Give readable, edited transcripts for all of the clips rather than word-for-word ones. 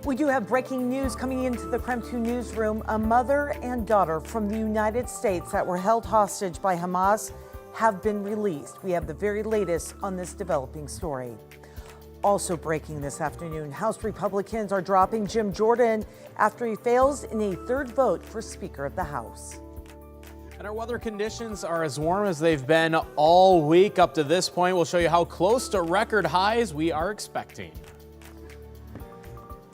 We do have breaking news coming into the KREM 2 newsroom. A mother and daughter from the United States that were held hostage by Hamas have been released. We have the very latest on this developing story. Also breaking this afternoon, House Republicans are dropping Jim Jordan after he fails in a third vote for Speaker of the House. And our weather conditions are as warm as they've been all week up to this point. We'll show you how close to record highs we are expecting.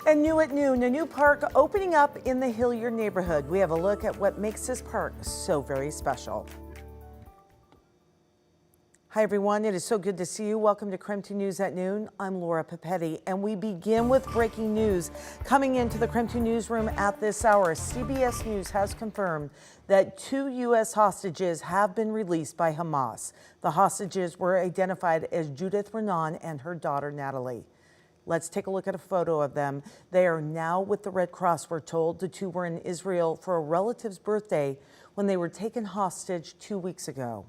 And new at noon, a new park opening up in the Hillyard neighborhood. We have a look at what makes this park so very special. Hi everyone, it is so good to see you. Welcome to KREM 2 News at Noon. I'm Laura Papetti, and we begin with breaking news. Coming into the KREM 2 newsroom at this hour, CBS News has confirmed that 2 U.S. hostages have been released by Hamas. The hostages were identified as Judith Renan and her daughter Natalie. Let's take a look at a photo of them. They are now with the Red Cross, we're told. The two were in Israel for a relative's birthday when they were taken hostage 2 weeks ago.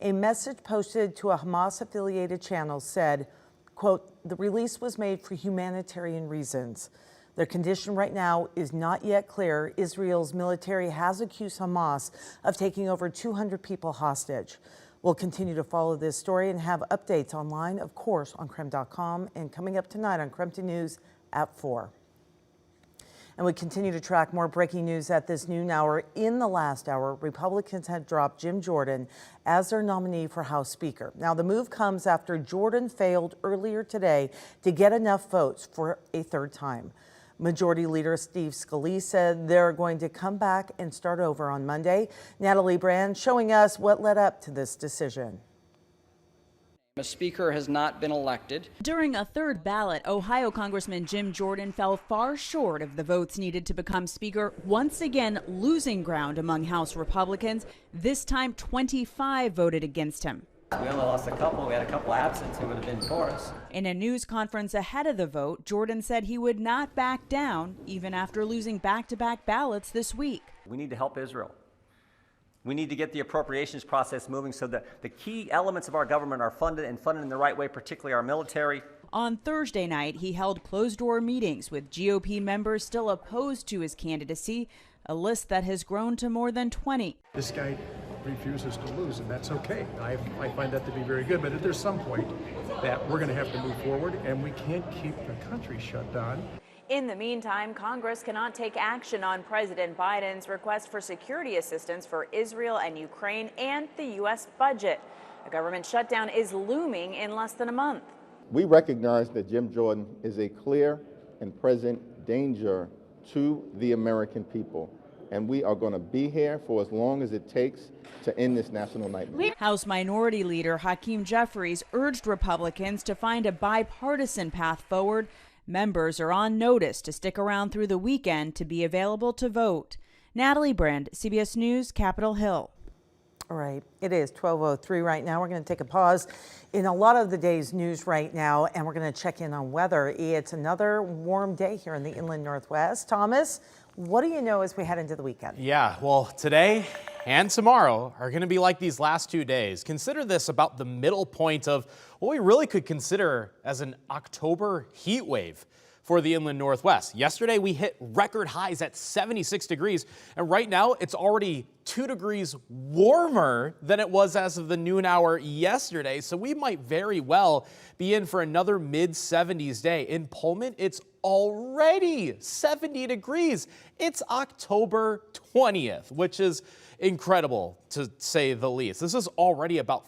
A message posted to a Hamas-affiliated channel said, quote, "The release was made for humanitarian reasons. Their condition right now is not yet clear. Israel's military has accused Hamas of taking over 200 people hostage." We'll continue to follow this story and have updates online, of course, on KREM.com and coming up tonight on KREM 2 News at 4. And we continue to track more breaking news at this noon hour. In the last hour, Republicans had dropped Jim Jordan as their nominee for House Speaker. Now, the move comes after Jordan failed earlier today to get enough votes for a third time. Majority Leader Steve Scalise said they're going to come back and start over on Monday. Natalie Brand showing us what led up to this decision. A speaker has not been elected. During a third ballot, Ohio Congressman Jim Jordan fell far short of the votes needed to become speaker, once again losing ground among House Republicans. This time, 25 voted against him. We only lost a couple. We had a couple absent who would have been for us. In a news conference ahead of the vote, Jordan said he would not back down, even after losing back-to-back ballots this week. We need to help Israel. We need to get the appropriations process moving so that the key elements of our government are funded and funded in the right way, particularly our military. On Thursday night, he held closed-door meetings with GOP members still opposed to his candidacy, a list that has grown to more than 20. This guy refuses to lose, and that's okay. I find that to be very good, but if there's some point that we're going to have to move forward, and we can't keep the country shut down. In the meantime, Congress cannot take action on President Biden's request for security assistance for Israel and Ukraine and the U.S. budget. A government shutdown is looming in less than a month. We recognize that Jim Jordan is a clear and present danger to the American people, and we are going to be here for as long as it takes to end this national nightmare. House Minority Leader Hakeem Jeffries urged Republicans to find a bipartisan path forward. Members are on notice to stick around through the weekend to be available to vote. Natalie Brand, CBS News, Capitol Hill. All right, it is 12:03 right now. We're going to take a pause in a lot of the day's news right now, and we're going to check in on weather. It's another warm day here in the inland Northwest. Thomas, what do you know as we head into the weekend? Yeah, well, today and tomorrow are going to be like these last 2 days. Consider this about the middle point of what we really could consider as an October heat wave for the inland Northwest. Yesterday, we hit record highs at 76 degrees, and right now it's already 2 degrees warmer than it was as of the noon hour yesterday, so we might very well be in for another mid-70s day. In Pullman, it's already 70 degrees. It's October 20th, which is incredible to say the least. This is already about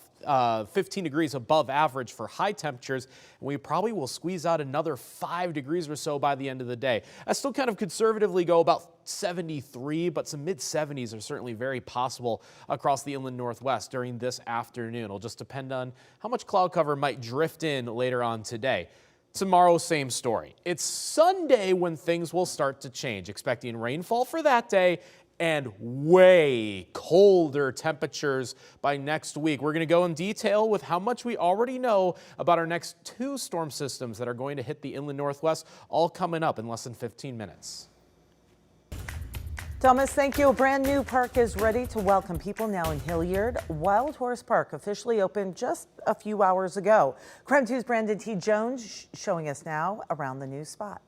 15 degrees above average for high temperatures, and we probably will squeeze out another 5 degrees or so by the end of the day. I still kind of conservatively go about 73, but some mid-70s are certainly very possible across the inland Northwest during this afternoon. It'll just depend on how much cloud cover might drift in later on today. Tomorrow, same story. It's Sunday when things will start to change. Expecting rainfall for that day and way colder temperatures by next week. We're going to go in detail with how much we already know about our next 2 storm systems that are going to hit the inland Northwest, all coming up in less than 15 minutes. Thomas, thank you. A brand new park is ready to welcome people now in Hillyard. Wild Horse Park officially opened just a few hours ago. KREM 2's Brandon T. Jones showing us now around the new spot.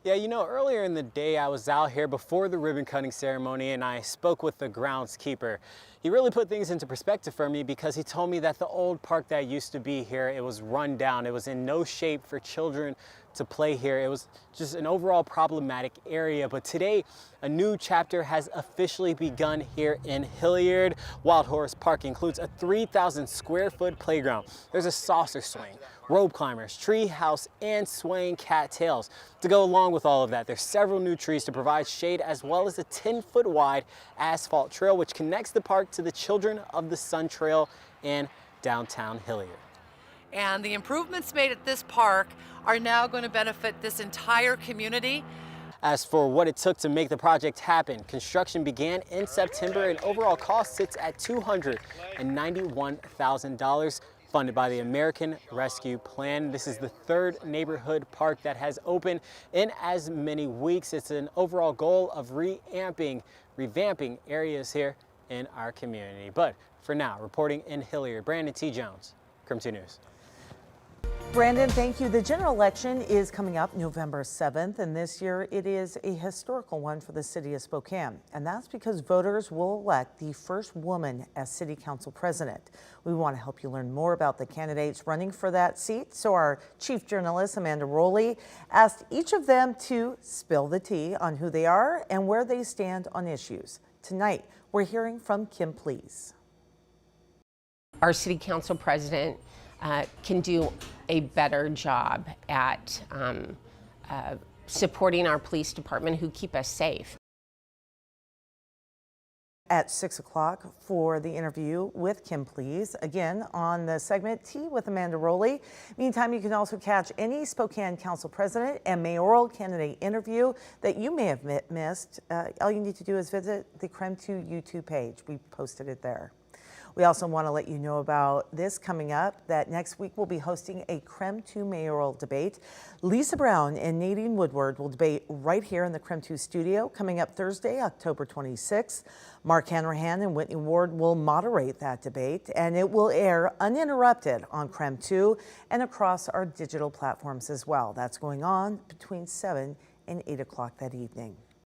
Yeah, you know, earlier in the day I was out here before the ribbon cutting ceremony and I spoke with the groundskeeper. He really put things into perspective for me because he told me that the old park that used to be here, it was run down. It was in no shape for children to play here. It was just an overall problematic area. But today, a new chapter has officially begun here in Hillyard. Wild Horse Park includes a 3,000 square foot playground. There's a saucer swing, rope climbers, tree house, and swaying cattails. To go along with all of that, there's several new trees to provide shade, as well as a 10-foot wide asphalt trail which connects the park to the Children of the Sun Trail in downtown Hillyard. And the improvements made at this park are now going to benefit this entire community. As for what it took to make the project happen, construction began in September and overall cost sits at $291,000, funded by the American Rescue Plan. This is the third neighborhood park that has opened in as many weeks. It's an overall goal of revamping areas here in our community. But for now, reporting in Hillyard, Brandon T. Jones, KREM 2 News. Brandon, thank you. The general election is coming up November 7th, and this year it is a historical one for the city of Spokane. And that's because voters will elect the first woman as city council president. We want to help you learn more about the candidates running for that seat. So our chief journalist, Amanda Rowley, asked each of them to spill the tea on who they are and where they stand on issues. Tonight, we're hearing from Kim Please. Our city council president can do a better job at supporting our police department who keep us safe. At 6 o'clock for the interview with Kim Please, again on the segment Tea with Amanda Rowley. Meantime, you can also catch any Spokane Council President and mayoral candidate interview that you may have missed. All you need to do is visit the KREM 2 YouTube page. We posted it there. We also want to let you know about this coming up, that next week we'll be hosting a KREM 2 mayoral debate. Lisa Brown and Nadine Woodward will debate right here in the KREM 2 studio coming up Thursday, October 26th. Mark Hanrahan and Whitney Ward will moderate that debate, and it will air uninterrupted on KREM 2 and across our digital platforms as well. That's going on between 7 and 8 o'clock that evening.